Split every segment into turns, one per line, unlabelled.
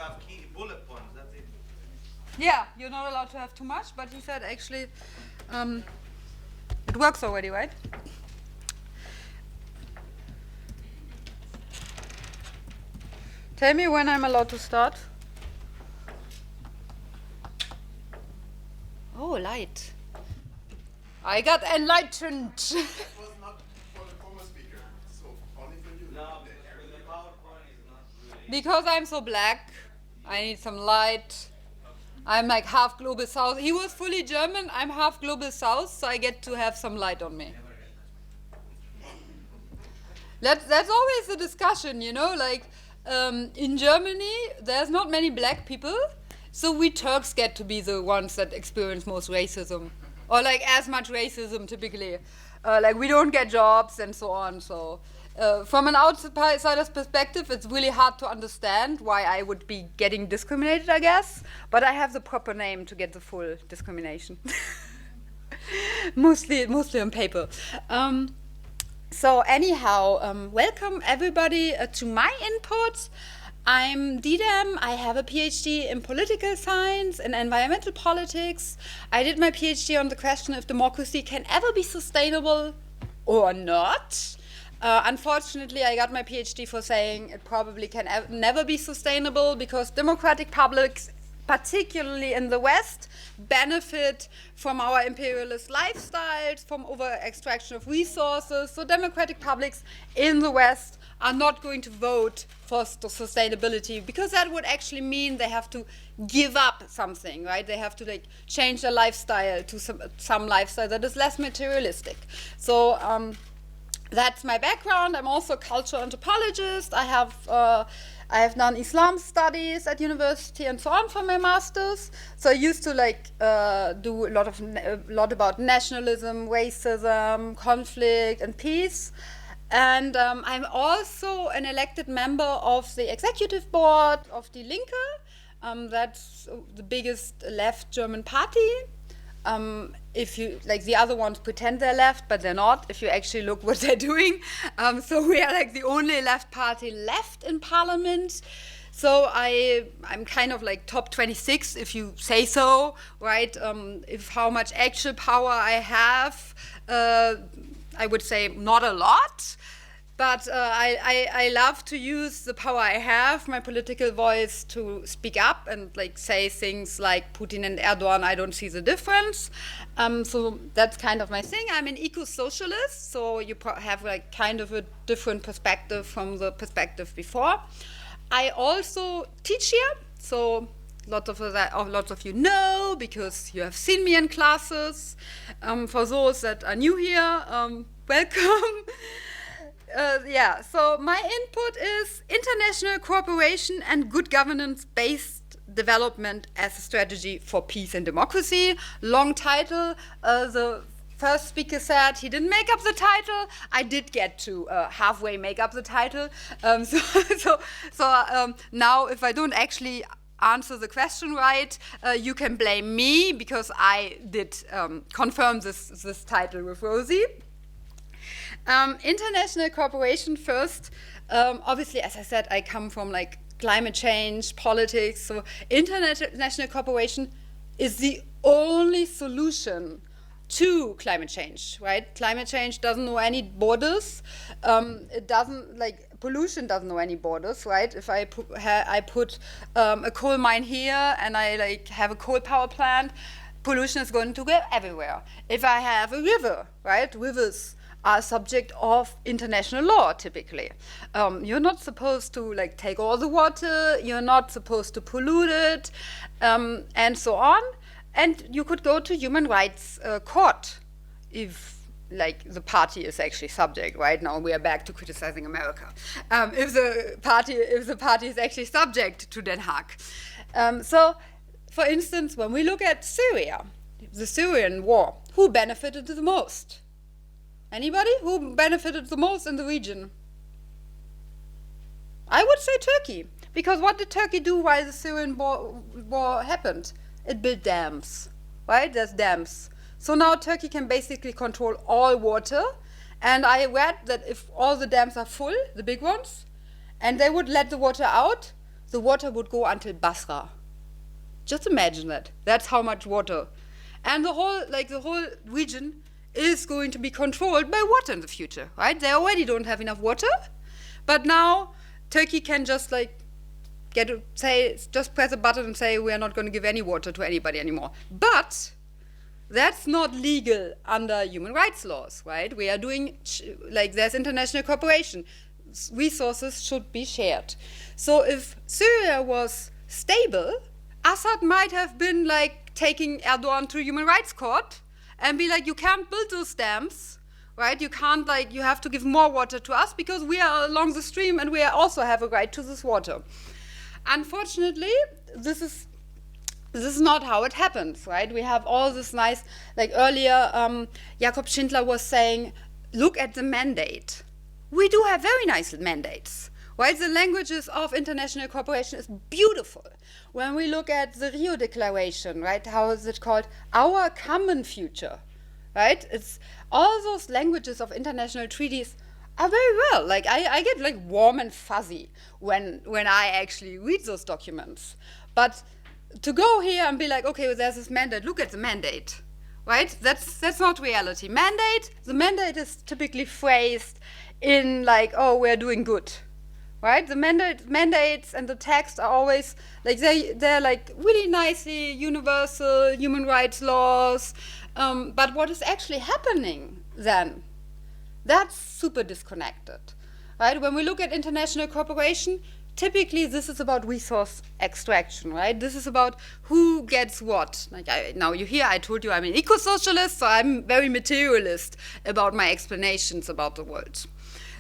have key bullet points. That's it.
Yeah, you're not allowed to have too much, but he said actually it works already, right? Tell me when I'm allowed to start. Oh, light. I got enlightened.
It was not for the former speaker, so only for you.
No, the PowerPoint is not really.
Because I'm so black, I need some light. I'm like half global south. He was fully German, I'm half global south, so I get to have some light on me. That's always the discussion, you know, like in Germany, there's not many black people, so we Turks get to be the ones that experience most racism, or like as much racism typically. Like we don't get jobs and so on, so from an outsider's perspective, it's really hard to understand why I would be getting discriminated, I guess, but I have the proper name to get the full discrimination. mostly on paper. So anyhow, welcome everybody to my input. I'm Didem. I have a PhD in political science and environmental politics. I did my PhD on the question if democracy can ever be sustainable or not. Unfortunately, I got my PhD for saying it probably can never be sustainable because democratic publics, particularly in the West, benefit from our imperialist lifestyles, from over-extraction of resources. So democratic publics in the West are not going to vote for sustainability because that would actually mean they have to give up something, right? They have to like change their lifestyle to some lifestyle that is less materialistic. So that's my background. I'm also a cultural anthropologist. I have done Islam studies at university and so on for my masters. So I used to like do a lot about nationalism, racism, conflict, and peace. And I'm also an elected member of the executive board of the Linke. That's the biggest left German party. If you like, the other ones pretend they're left, but they're not. If you actually look what they're doing, so we are like the only left party left in parliament. So I'm kind of like top 26, if you say so, right? If how much actual power I have, I would say not a lot. But I love to use the power I have, my political voice, to speak up and like say things like Putin and Erdogan, I don't see the difference. So that's kind of my thing. I'm an eco-socialist, so you have like kind of a different perspective from the perspective before. I also teach here, so lots of you know because you have seen me in classes. For those that are new here, welcome. So my input is international cooperation and good governance-based development as a strategy for peace and democracy. Long title. The first speaker said he didn't make up the title. I did get to halfway make up the title. Now if I don't actually answer the question right, you can blame me because I did confirm this title with Rosie. International cooperation first. Obviously, as I said, I come from like climate change, politics. So international cooperation is the only solution to climate change, right? Climate change doesn't know any borders. It doesn't, like, pollution doesn't know any borders, right? If I put a coal mine here and I like have a coal power plant, pollution is going to go everywhere. If I have a river, right? Rivers are subject of international law, typically. You're not supposed to like take all the water, you're not supposed to pollute it, and so on. And you could go to human rights court if like the party is actually subject. Right now we are back to criticizing America. If the party is actually subject to Den Haag. So, for instance, when we look at Syria, the Syrian war, who benefited the most? Anybody? Who benefited the most in the region? I would say Turkey. Because what did Turkey do while the Syrian war happened? It built dams, right? There's dams. So now Turkey can basically control all water. And I read that if all the dams are full, the big ones, and they would let the water out, the water would go until Basra. Just imagine that. That's how much water. And the whole region is going to be controlled by water in the future, right? They already don't have enough water, but now Turkey can just just press a button and say we are not going to give any water to anybody anymore. But that's not legal under human rights laws, right? We are doing, there's international cooperation. Resources should be shared. So if Syria was stable, Assad might have been taking Erdogan to human rights court and be like, you can't build those dams, right? You can't, you have to give more water to us because we are along the stream and we also have a right to this water. Unfortunately, this is not how it happens, right? We have all this nice, earlier, Jakob Schindler was saying, look at the mandate. We do have very nice mandates, right? The languages of international cooperation is beautiful. When we look at the Rio Declaration, right? How is it called? Our common future, right? It's all those languages of international treaties are very well. I get warm and fuzzy when I actually read those documents. But to go here and be like, okay, well, there's this mandate, look at the mandate, right? That's not reality. The mandate is typically phrased in oh, we're doing good, right? The mandates and the text are always they're really nicely universal human rights laws, but what is actually happening then? That's super disconnected, right? When we look at international cooperation, typically this is about resource extraction, right? This is about who gets what. Now you hear I told you I'm an eco-socialist, so I'm very materialist about my explanations about the world.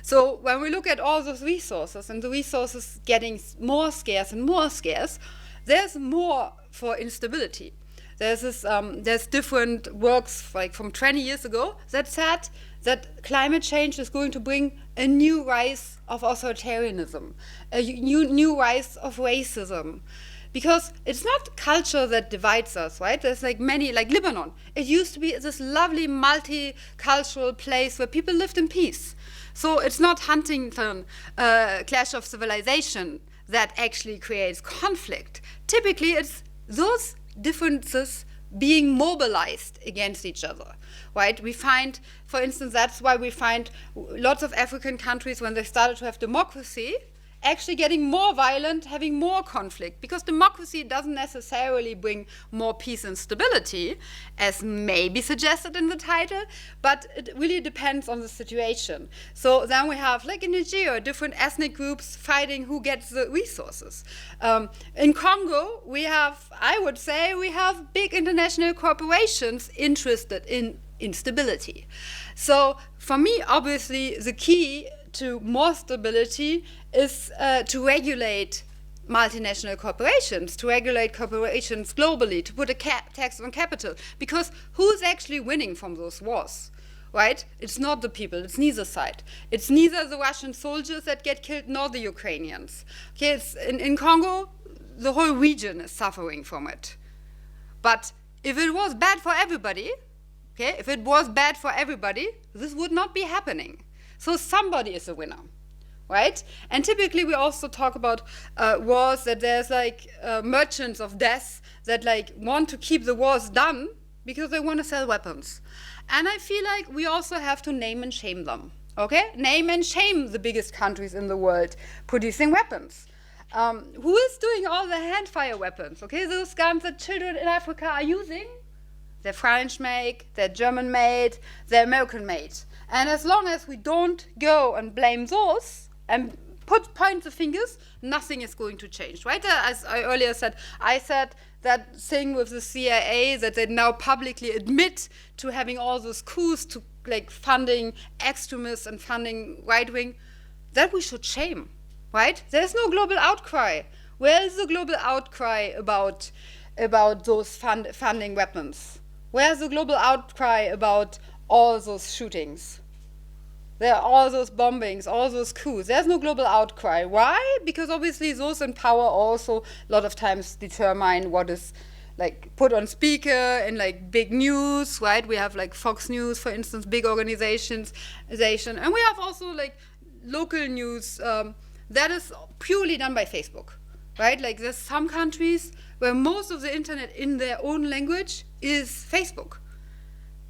So when we look at all those resources and the resources getting more scarce and more scarce, there's more for instability. There's different works from 20 years ago that said that climate change is going to bring a new rise of authoritarianism, a new rise of racism. Because it's not culture that divides us, right? There's many, Lebanon. It used to be this lovely multicultural place where people lived in peace. So it's not Huntington, clash of civilization that actually creates conflict. Typically, it's those differences being mobilized against each other, right? We find, for instance, that's why we find lots of African countries, when they started to have democracy, actually getting more violent, having more conflict, because democracy doesn't necessarily bring more peace and stability, as may be suggested in the title, but it really depends on the situation. So then we have, in Nigeria, different ethnic groups fighting who gets the resources. In Congo, I would say we have big international corporations interested in instability. So for me, obviously, the key to more stability is to regulate multinational corporations, to regulate corporations globally, to put a tax on capital. Because who's actually winning from those wars, right? It's not the people, it's neither side. It's neither the Russian soldiers that get killed nor the Ukrainians. Okay, in Congo, the whole region is suffering from it. But if it was bad for everybody, this would not be happening. So somebody is a winner, right? And typically we also talk about wars that there's merchants of death that want to keep the wars done because they want to sell weapons. And I feel like we also have to name and shame them, okay? Name and shame the biggest countries in the world producing weapons. Who is doing all the hand-fire weapons, okay? Those guns that children in Africa are using, they're French-made, they're German-made, they're American-made. And as long as we don't go and blame those and point the fingers, nothing is going to change, right? As I earlier said, I said that thing with the CIA that they now publicly admit to having all those coups, to funding extremists and funding right-wing, that we should shame, right? There's no global outcry. Where is the global outcry about those funding weapons? Where's the global outcry about all those shootings? There are all those bombings, all those coups. There's no global outcry. Why? Because obviously those in power also a lot of times determine what is put on speaker in big news, right? We have Fox News, for instance, big organizations, and we have also local news that is purely done by Facebook. right? Like there's some countries where most of the internet in their own language is Facebook.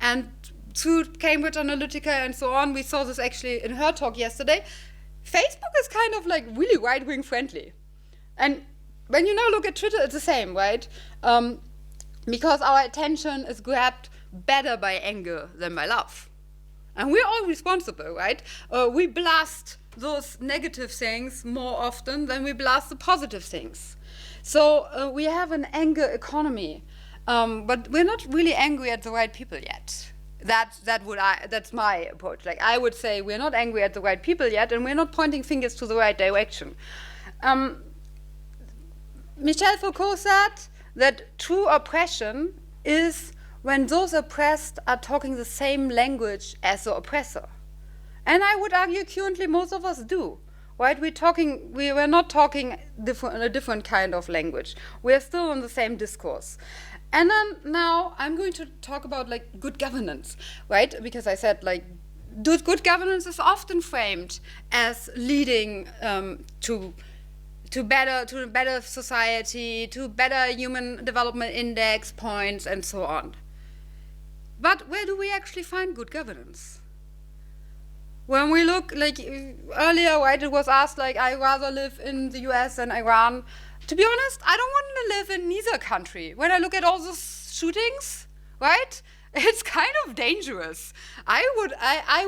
And through Cambridge Analytica and so on, we saw this actually in her talk yesterday. Facebook is kind of like really right-wing friendly. And when you now look at Twitter, it's the same, right? Because our attention is grabbed better by anger than by love. And we're all responsible, right? We blast those negative things more often than we blast the positive things. So we have an anger economy, but we're not really angry at the right people yet. That's my approach. Like I would say we're not angry at the right people yet, and we're not pointing fingers to the right direction. Michel Foucault said that true oppression is when those oppressed are talking the same language as the oppressor. And I would argue currently most of us do, right? We're not talking a different kind of language. We're still in the same discourse. And then now I'm going to talk about like good governance, right? Because I said like good governance is often framed as leading to a better society, to better human development index points, and so on. But where do we actually find good governance? When we look, like earlier, right, it was asked, like, I'd rather live in the US than Iran. To be honest, I don't want to live in neither country. When I look at all those shootings, right, it's kind of dangerous. I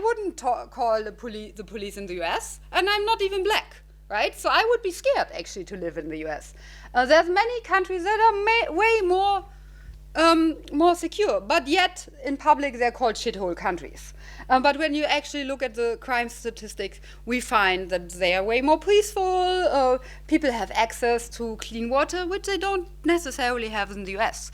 wouldn't call the police in the US, and I'm not even black, right? So I would be scared, actually, to live in the US. There's many countries that are way more secure, but yet in public they're called shithole countries. But when you actually look at the crime statistics, we find that they are way more peaceful. People have access to clean water, which they don't necessarily have in the US.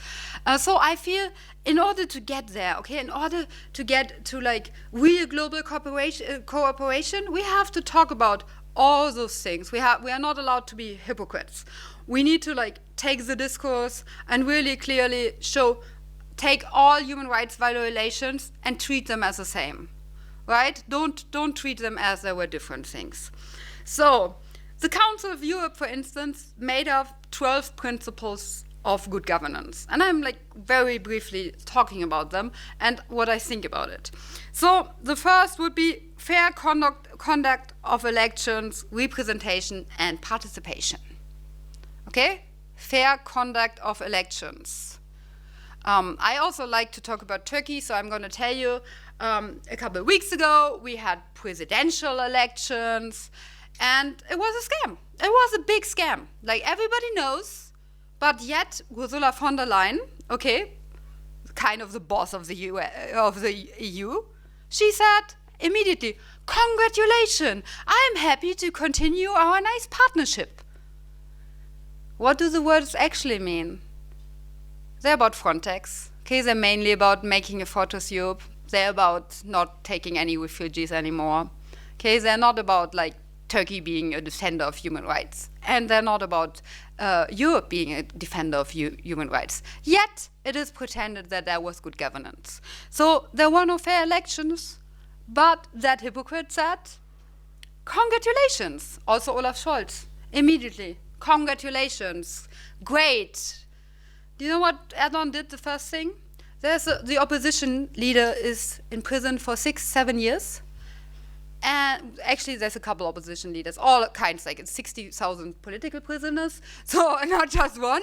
So I feel in order to get there, okay, in order to get to like real global cooperation, we have to talk about all those things. We are not allowed to be hypocrites. We need to like take the discourse and really clearly take all human rights violations and treat them as the same, right? Don't treat them as there were different things. So the Council of Europe, for instance, made up 12 principles of good governance. And I'm like very briefly talking about them and what I think about it. So the first would be fair conduct of elections, representation, and participation. Okay? Fair conduct of elections. I also like to talk about Turkey, so I'm going to tell you, a couple of weeks ago, we had presidential elections, and it was a scam. It was a big scam. Like, everybody knows, but yet Ursula von der Leyen, okay, kind of the boss of the EU, she said immediately, "Congratulations, I'm happy to continue our nice partnership." What do the words actually mean? They're about Frontex. Okay, they're mainly about making a fortress Europe. They're about not taking any refugees anymore. Okay, they're not about like Turkey being a defender of human rights, and they're not about Europe being a defender of human rights. Yet it is pretended that there was good governance. So there were no fair elections, but that hypocrite said, "Congratulations." Also Olaf Scholz immediately. "Congratulations, great." Do you know what Erdogan did the first thing? The opposition leader is in prison for 6-7 years. And actually, there's a couple opposition leaders, all kinds, like 60,000 political prisoners, so not just one.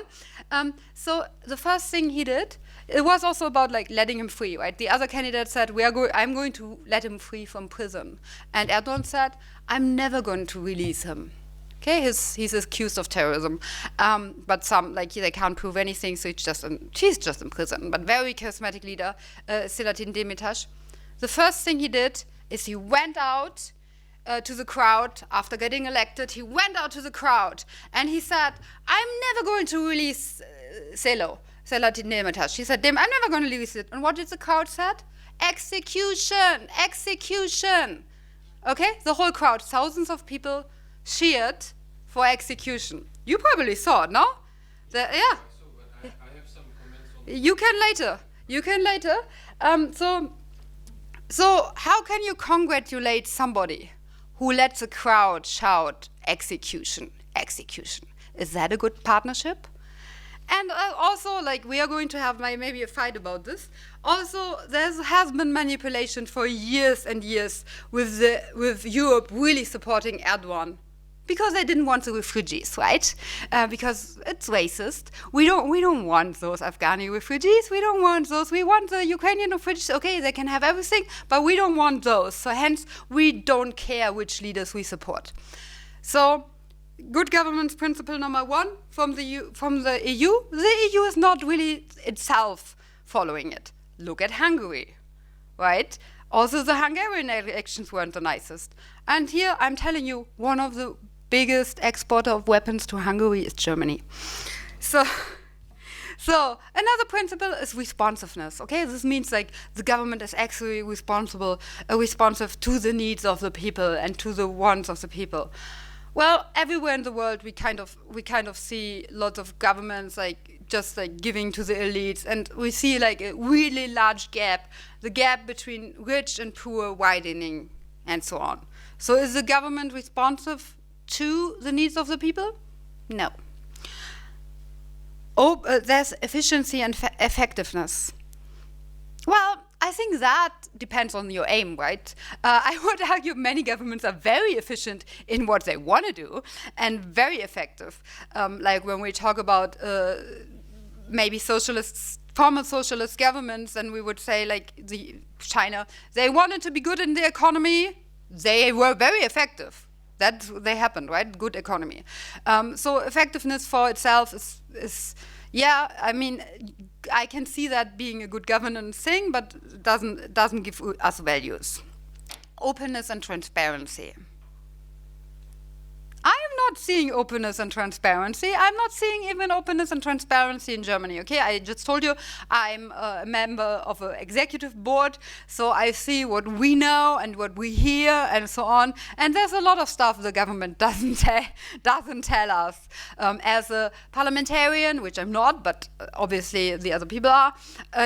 So the first thing he did, it was also about like letting him free, right? The other candidate said, I'm going to let him free from prison. And Erdogan said, "I'm never going to release him." Okay, he's accused of terrorism, but some, like, they can't prove anything, so she's just in prison. But very charismatic leader, Selahattin Demirtas, the first thing he did is he went out to the crowd after getting elected. He went out to the crowd and he said, "I'm never going to release Selahattin Demirtas." She said, "I'm never going to release it." And what did the crowd said? "Execution, execution." Okay, the whole crowd, thousands of people cheered for execution. You probably saw it, no? Yeah.
I have some comments on that.
You can later. So how can you congratulate somebody who lets the crowd shout execution, execution? Is that a good partnership? And also, like, we are going to have maybe a fight about this. Also, there has been manipulation for years and years with Europe really supporting Erdogan, because they didn't want the refugees, right? Because it's racist. We don't want those Afghani refugees. We don't want those. We want the Ukrainian refugees. Okay, they can have everything, but we don't want those. So hence, we don't care which leaders we support. So, good governance principle number one from the EU. The EU is not really itself following it. Look at Hungary, right? Also, the Hungarian elections weren't the nicest. And here, I'm telling you, one of the biggest exporter of weapons to Hungary is Germany. So another principle is responsiveness. Okay, this means like the government is actually responsive to the needs of the people and to the wants of the people. Well, everywhere in the world, we kind of see lots of governments like just like giving to the elites, and we see like a really large gap, the gap between rich and poor widening, and so on. So, is the government responsive to the needs of the people? No. There's efficiency and effectiveness. Well, I think that depends on your aim, right? I would argue many governments are very efficient in what they want to do and very effective. Like when we talk about maybe former socialist governments, and we would say like China, they wanted to be good in the economy. They were very effective. They happened, right? Good economy. So effectiveness for itself is yeah, I mean, I can see that being a good governance thing, but doesn't give us values. Openness and transparency. I am not seeing openness and transparency. I'm not seeing even openness and transparency in Germany, okay? I just told you I'm a member of an executive board, so I see what we know and what we hear and so on. And there's a lot of stuff the government doesn't tell us. As a parliamentarian, which I'm not, but obviously the other people are,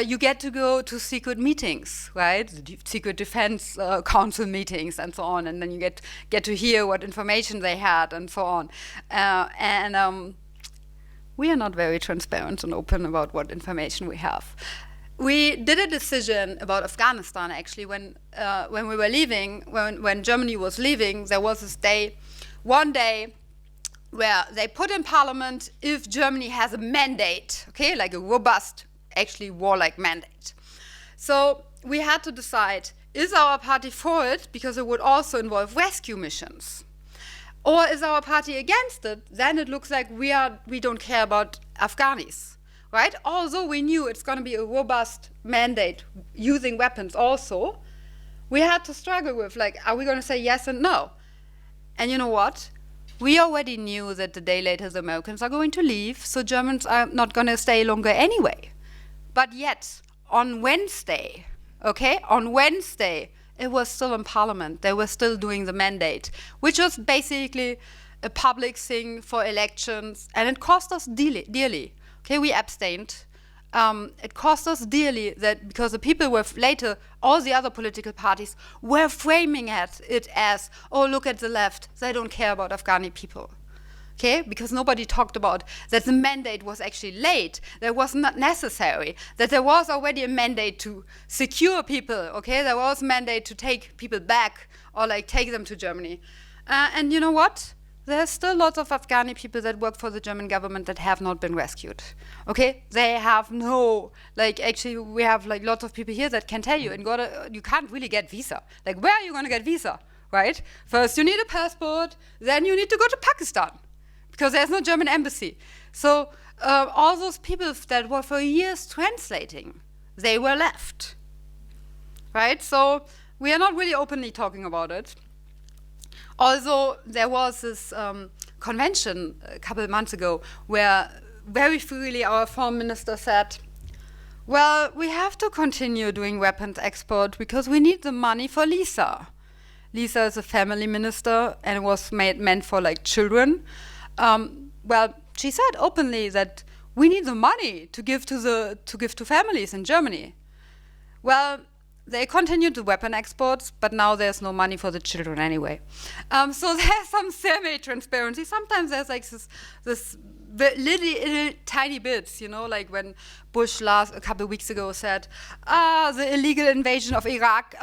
you get to go to secret meetings, right? The secret defense council meetings and so on, and then you get to hear what information they had and so on. We are not very transparent and open about what information we have. We did a decision about Afghanistan, actually, when we were leaving, when Germany was leaving, there was one day, where they put in parliament if Germany has a mandate, okay, like a robust, actually warlike mandate. So we had to decide, is our party for it, because it would also involve rescue missions? Or is our party against it? Then it looks like we don't care about Afghanis, right? Although we knew it's going to be a robust mandate using weapons also, we had to struggle with, like, are we going to say yes and no? And you know what? We already knew that the day later the Americans are going to leave, so Germans are not going to stay longer anyway. But yet, on Wednesday, it was still in parliament. They were still doing the mandate, which was basically a public thing for elections, and it cost us dearly. Okay, we abstained. It cost us dearly that because the people were later, all the other political parties were framing it as, oh, look at the left, they don't care about Afghani people. Okay, because nobody talked about that the mandate was actually late, that it was not necessary, that there was already a mandate to secure people, okay, there was a mandate to take people back or like take them to Germany. And you know what? There's still lots of Afghani people that work for the German government that have not been rescued. Okay, they have actually we have like lots of people here that can tell you, and you can't really get visa. Like, where are you going to get visa, right? First you need a passport, then you need to go to Pakistan, because there's no German embassy. So all those people that were for years translating, they were left, right? So we are not really openly talking about it. Also, there was this convention a couple of months ago where very freely our foreign minister said, well, we have to continue doing weapons export because we need the money for Lisa. Lisa is a family minister and it was meant for like children. Well, she said openly that we need the money to give to families in Germany. Well, they continued the weapon exports, but now there's no money for the children anyway. So there's some semi-transparency. Sometimes there's like this little tiny bits, you know, like when Bush a couple of weeks ago said, the illegal invasion of Iraq,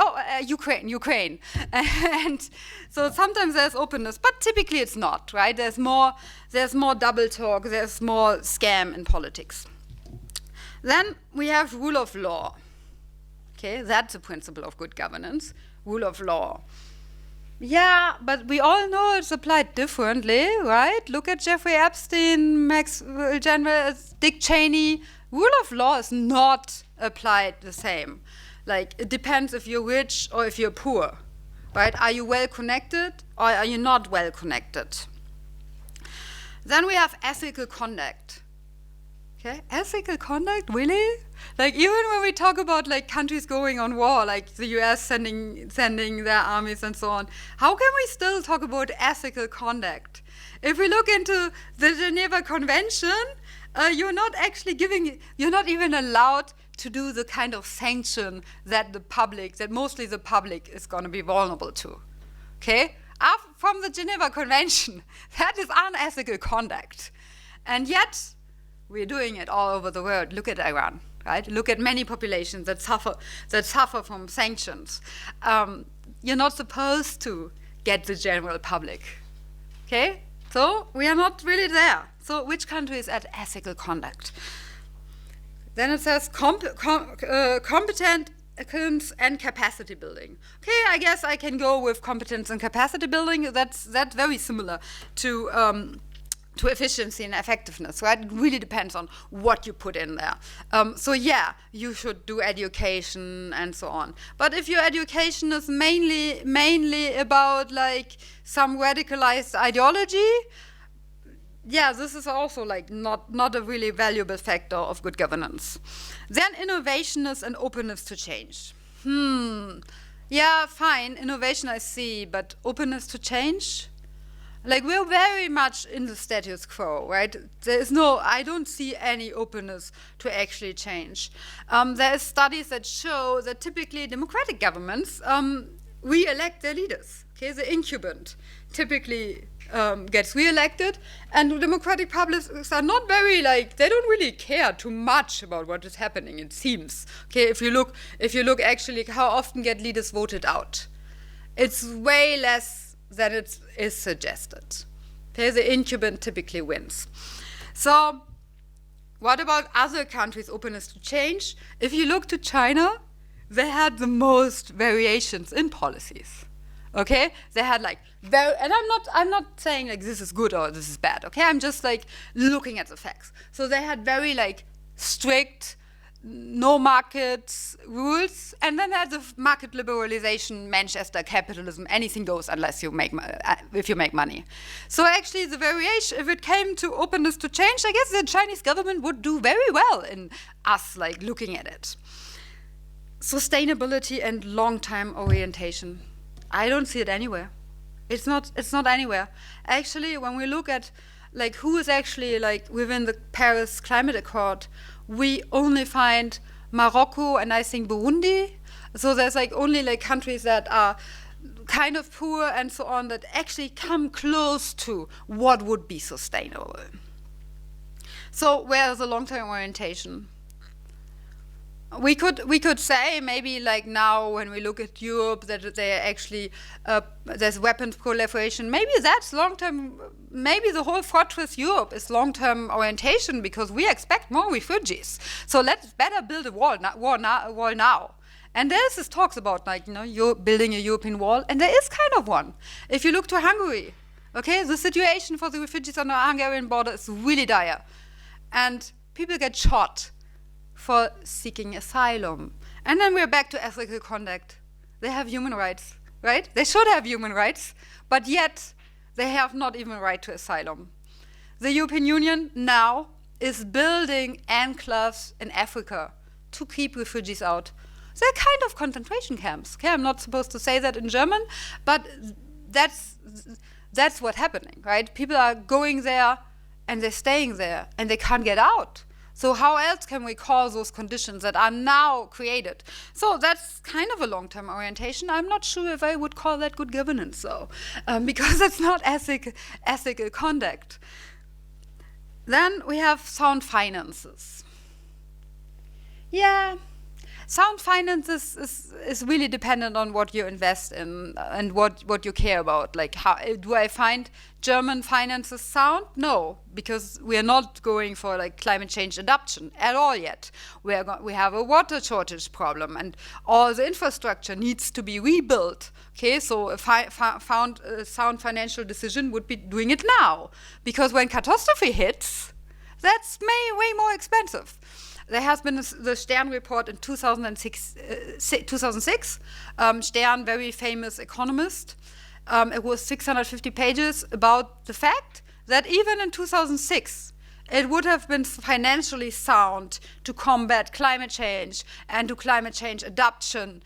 Ukraine. And so sometimes there's openness, but typically it's not, right? There's more double talk, there's more scam in politics. Then we have rule of law. Okay, that's a principle of good governance, rule of law. Yeah, but we all know it's applied differently, right? Look at Jeffrey Epstein, Dick Cheney. Rule of law is not applied the same. Like, it depends if you're rich or if you're poor, right? Are you well connected or are you not well connected? Then we have ethical conduct. Okay, ethical conduct, really? Like, even when we talk about like countries going on war, like the US sending their armies and so on, how can we still talk about ethical conduct? If we look into the Geneva Convention, you're not even allowed to do the kind of sanction that mostly the public is going to be vulnerable to. Okay, from the Geneva Convention, that is unethical conduct, and yet we're doing it all over the world. Look at Iran, right? Look at many populations that suffer from sanctions. You're not supposed to get the general public, okay? So we are not really there. So which country is at ethical conduct? Then it says competence and capacity building. Okay, I guess I can go with competence and capacity building. That's very similar to efficiency and effectiveness, right? It really depends on what you put in there. So yeah, you should do education and so on. But if your education is mainly about like some radicalized ideology, yeah, this is also like not a really valuable factor of good governance. Then innovationness and openness to change. Yeah, fine, innovation I see, but openness to change? Like, we're very much in the status quo, right? I don't see any openness to actually change. There are studies that show that typically democratic governments re-elect their leaders. Okay, the incumbent typically gets re-elected, and the democratic publics are not very, like, they don't really care too much about what is happening, it seems. Okay, if you look actually how often get leaders voted out, it's way less than it is suggested. Okay, the incumbent typically wins. So what about other countries' openness to change? If you look to China, they had the most variations in policies. Okay, they had like and I'm not saying like this is good or this is bad. Okay, I'm just like looking at the facts. So they had very like strict no market rules, and then there's the market liberalization, Manchester capitalism, anything goes unless you if you make money. So actually the variation, if it came to openness to change, I guess the Chinese government would do very well in us like looking at it. Sustainability and long-term orientation. I don't see it anywhere. It's not anywhere. Actually, when we look at like who is actually like within the Paris Climate Accord, we only find Morocco and I think Burundi. So there's like only like countries that are kind of poor and so on that actually come close to what would be sustainable. So where is the long-term orientation? We could say maybe like now when we look at Europe that they actually there's weapons proliferation. Maybe that's long-term. Maybe the whole fortress Europe is long-term orientation because we expect more refugees. So let's better build a wall now. And there's this talks about like you're building a European wall, and there is kind of one. If you look to Hungary, okay, the situation for the refugees on the Hungarian border is really dire, and people get shot for seeking asylum. And then we're back to ethical conduct. They have human rights, right? They should have human rights, but yet they have not even a right to asylum. The European Union now is building enclaves in Africa to keep refugees out. They're kind of concentration camps. Okay, I'm not supposed to say that in German, but that's what's happening, right? People are going there and they're staying there and they can't get out. So how else can we call those conditions that are now created? So that's kind of a long-term orientation. I'm not sure if I would call that good governance, though, because it's not ethical conduct. Then we have sound finances. Yeah, sound finances is really dependent on what you invest in and what you care about. Like, how do I find German finances sound? No, because we are not going for like climate change adaptation at all yet. We have a water shortage problem, and all the infrastructure needs to be rebuilt. Okay, so a sound financial decision would be doing it now, because when catastrophe hits, that's way more expensive. There has been the Stern report in 2006. Stern, very famous economist. It was 650 pages about the fact that even in 2006, it would have been financially sound to combat climate change and to climate change adaptation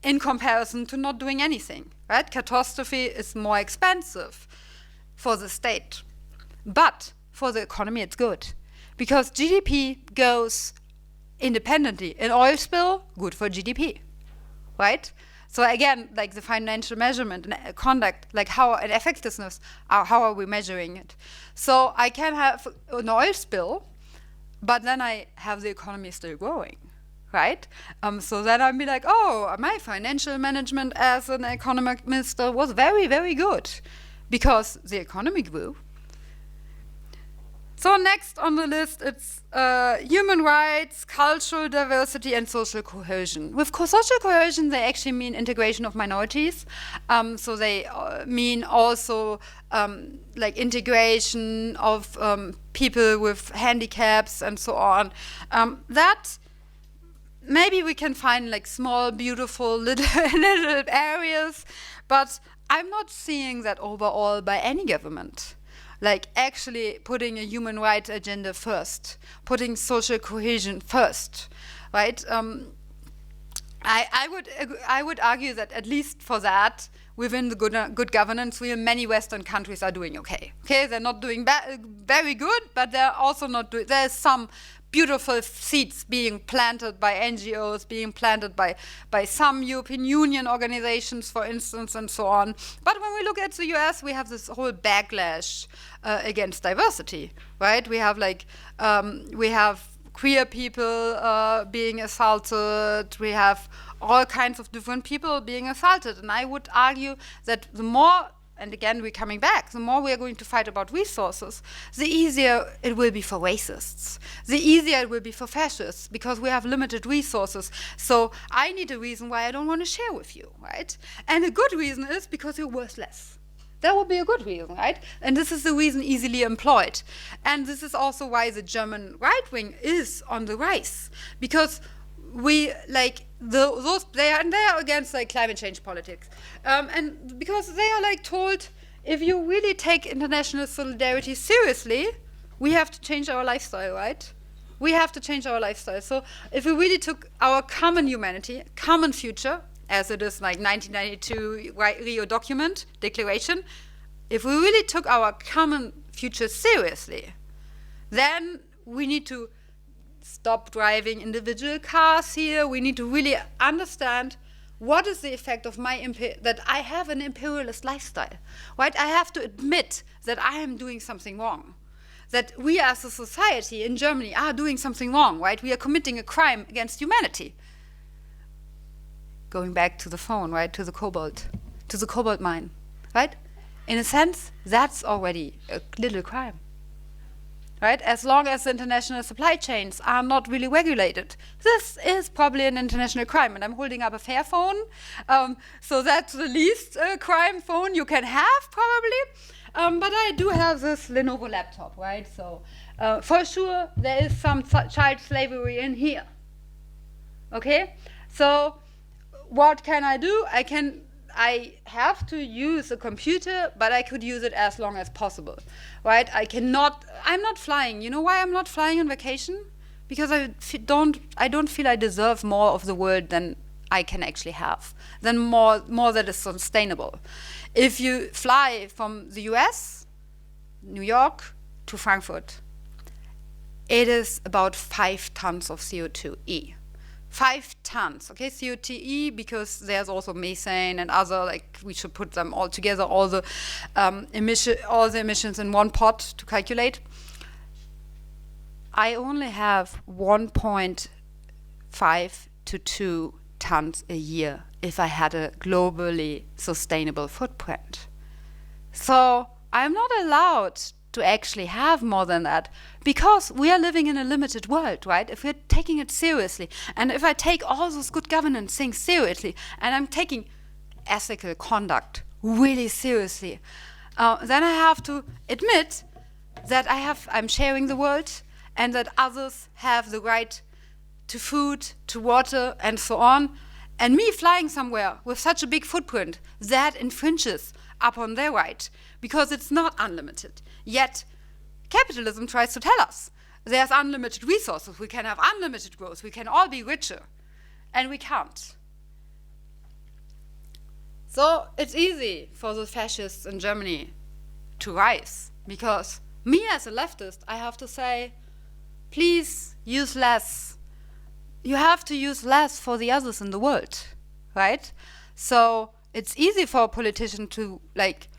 in comparison to not doing anything, right? Catastrophe is more expensive for the state. But for the economy, it's good, because GDP goes independently. An oil spill, good for GDP, right? So again, like the financial measurement and conduct, like how and effectiveness, how are we measuring it? So I can have an oil spill, but then I have the economy still growing, right? So then I'd be like, oh, my financial management as an economic minister was very, very good, because the economy grew. So next on the list, it's human rights, cultural diversity, and social cohesion. With social cohesion, they actually mean integration of minorities. So they mean also like integration of people with handicaps and so on. That maybe we can find like small, beautiful little areas, but I'm not seeing that overall by any government. Like actually putting a human rights agenda first, putting social cohesion first, right? I would argue that at least for that, within the good governance, many Western countries are doing okay. Okay, they're not doing very good, but they're also not doing. There's some beautiful seeds being planted by NGOs, being planted by some European Union organizations, for instance, and so on. But when we look at the US, we have this whole backlash against diversity, right? We have we have queer people being assaulted. We have all kinds of different people being assaulted. And I would argue that the more, and again, we're coming back, the more we are going to fight about resources, the easier it will be for racists. The easier it will be for fascists, because we have limited resources. So I need a reason why I don't want to share with you, right? And a good reason is because you're worth less. That would be a good reason, right? And this is the reason easily employed. And this is also why the German right wing is on the rise, because we like they are against like climate change politics, and because they are like told, if you really take international solidarity seriously, we have to change our lifestyle, right? We have to change our lifestyle. So if we really took our common humanity, common future, as it is like 1992 Rio declaration, if we really took our common future seriously, then we need to stop driving individual cars here. We need to really understand what is the effect of that I have an imperialist lifestyle, right? I have to admit that I am doing something wrong, that we as a society in Germany are doing something wrong, right? We are committing a crime against humanity. Going back to the phone, right, to the cobalt mine, right? In a sense, that's already a little crime, right? As long as the international supply chains are not really regulated, this is probably an international crime. And I'm holding up a Fairphone, so that's the least crime phone you can have, probably. But I do have this Lenovo laptop, right? So for sure, there is some child slavery in here. Okay, so what can I do? I have to use a computer, but I could use it as long as possible, right? I'm not flying. You know why I'm not flying on vacation? Because I don't feel I deserve more of the world than I can actually have, than more that is sustainable. If you fly from the US, New York, to Frankfurt, it is about 5 tons of CO2e. 5 tons, okay, CO2e, because there's also methane and other, like, we should put them all together, all the emissions in one pot to calculate. I only have 1.5 to 2 tons a year if I had a globally sustainable footprint. So I'm not allowed to actually have more than that, because we are living in a limited world, right? If we're taking it seriously, and if I take all those good governance things seriously, and I'm taking ethical conduct really seriously, then I have to admit that I'm sharing the world, and that others have the right to food, to water, and so on. And me flying somewhere with such a big footprint, that infringes upon their right, because it's not unlimited. Yet, capitalism tries to tell us there's unlimited resources, we can have unlimited growth, we can all be richer, and we can't. So it's easy for the fascists in Germany to rise, because me as a leftist, I have to say, please use less. You have to use less for the others in the world, right? So it's easy for a politician to, like,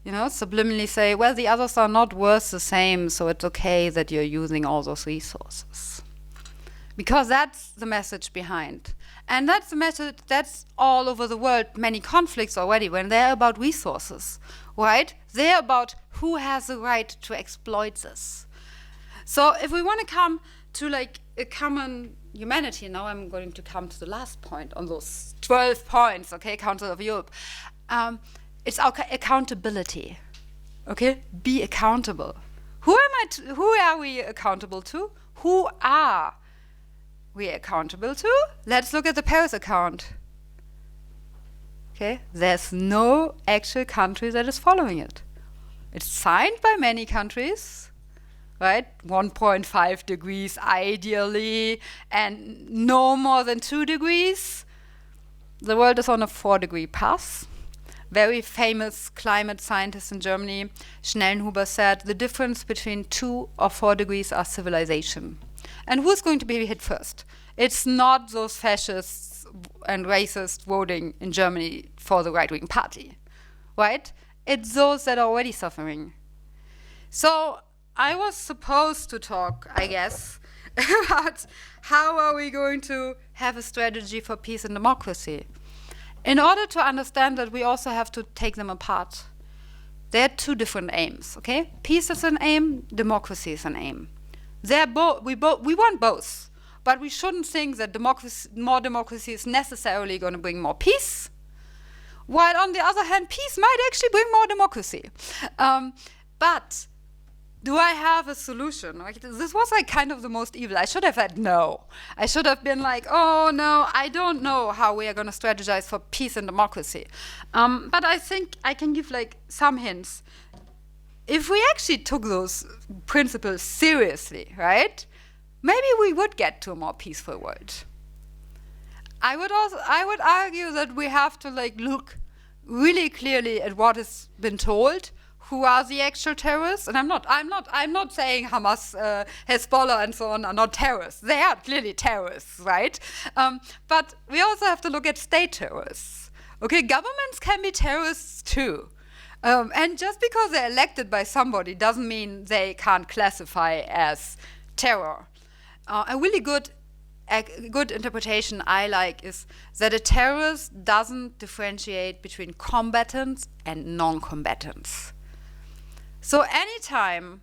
subliminally say, well, the others are not worth the same, so it's okay that you're using all those resources. Because that's the message behind. And that's the message that's all over the world, many conflicts already, when they're about resources, right? They're about who has the right to exploit this. So if we want to come to, like, a common humanity, now I'm going to come to the last point on those 12 points, okay, Council of Europe. It's our accountability, okay? Be accountable. Who are we accountable to? Who are we accountable to? Let's look at the Paris account. Okay, there's no actual country that is following it. It's signed by many countries, right? 1.5 degrees ideally, and no more than 2 degrees. The world is on a 4-degree path. Very famous climate scientist in Germany, Schnellenhuber, said the difference between 2 or 4 degrees are civilization. And who's going to be hit first? It's not those fascists and racists voting in Germany for the right-wing party, right? It's those that are already suffering. So I was supposed to talk, I guess, about how are we going to have a strategy for peace and democracy. In order to understand that, we also have to take them apart. There are 2 different aims, okay? Peace is an aim, democracy is an aim. We want both, but we shouldn't think that more democracy is necessarily going to bring more peace, while on the other hand, peace might actually bring more democracy. But do I have a solution? Like, this was like kind of the most evil. I should have said no. I should have been like, oh no, I don't know how we are going to strategize for peace and democracy. But I think I can give like some hints. If we actually took those principles seriously, right, maybe we would get to a more peaceful world. I would argue that we have to like look really clearly at what has been told. Who are the actual terrorists? And I'm not saying Hamas, Hezbollah, and so on are not terrorists. They are clearly terrorists, right? But we also have to look at state terrorists. Okay, governments can be terrorists too. And just because they're elected by somebody doesn't mean they can't classify as terror. A really good interpretation I like is that a terrorist doesn't differentiate between combatants and non-combatants. So anytime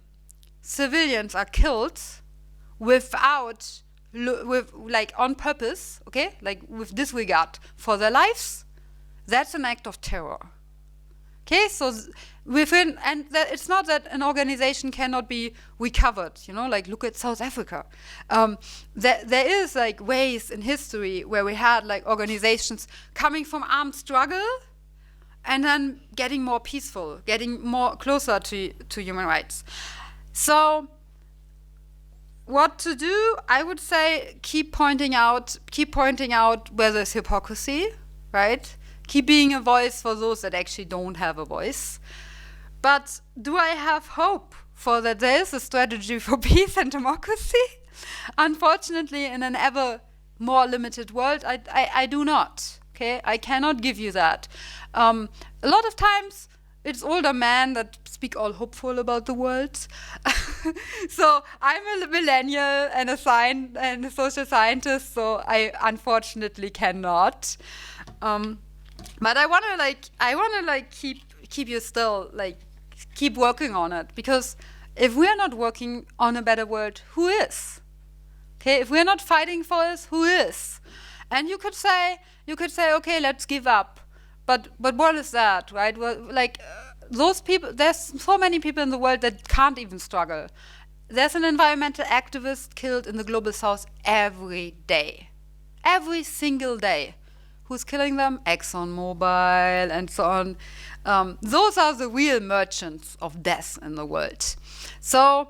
civilians are killed without, on purpose, okay, like with disregard for their lives, that's an act of terror. Okay, so it's not that an organization cannot be recovered, like look at South Africa. There is like ways in history where we had like organizations coming from armed struggle and then getting more peaceful, getting more closer to human rights. So what to do? I would say keep pointing out where there's hypocrisy, right? Keep being a voice for those that actually don't have a voice. But do I have hope for that there is a strategy for peace and democracy. Unfortunately, in an ever more limited world, I do not. Okay, I cannot give you that. A lot of times, it's older men that speak all hopeful about the world. So I'm a millennial and a social scientist, so I unfortunately cannot. But I wanna keep you still, keep working on it, because if we are not working on a better world, who is? Okay, if we're not fighting for this, who is? And you could say, okay, let's give up. But what is that, right? Well, those people, there's so many people in the world that can't even struggle. There's an environmental activist killed in the global south every day. Every single day. Who's killing them? ExxonMobil and so on. Those are the real merchants of death in the world. So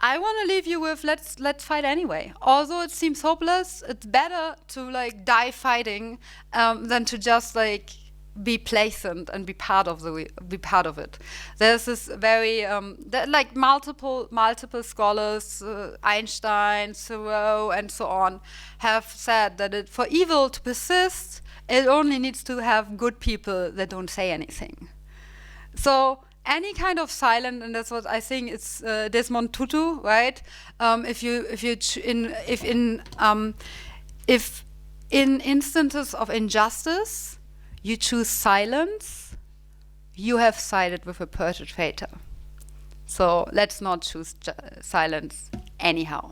I want to leave you with let's fight anyway. Although it seems hopeless, it's better to die fighting than to just be placent and be part of it. There's this very multiple scholars, Einstein, Thoreau, and so on, have said that for evil to persist, it only needs to have good people that don't say anything. So any kind of silence, and that's what I think it's Desmond Tutu, right? If in instances of injustice you choose silence, you have sided with a perpetrator. So let's not choose silence anyhow.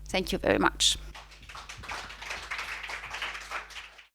Thank you very much.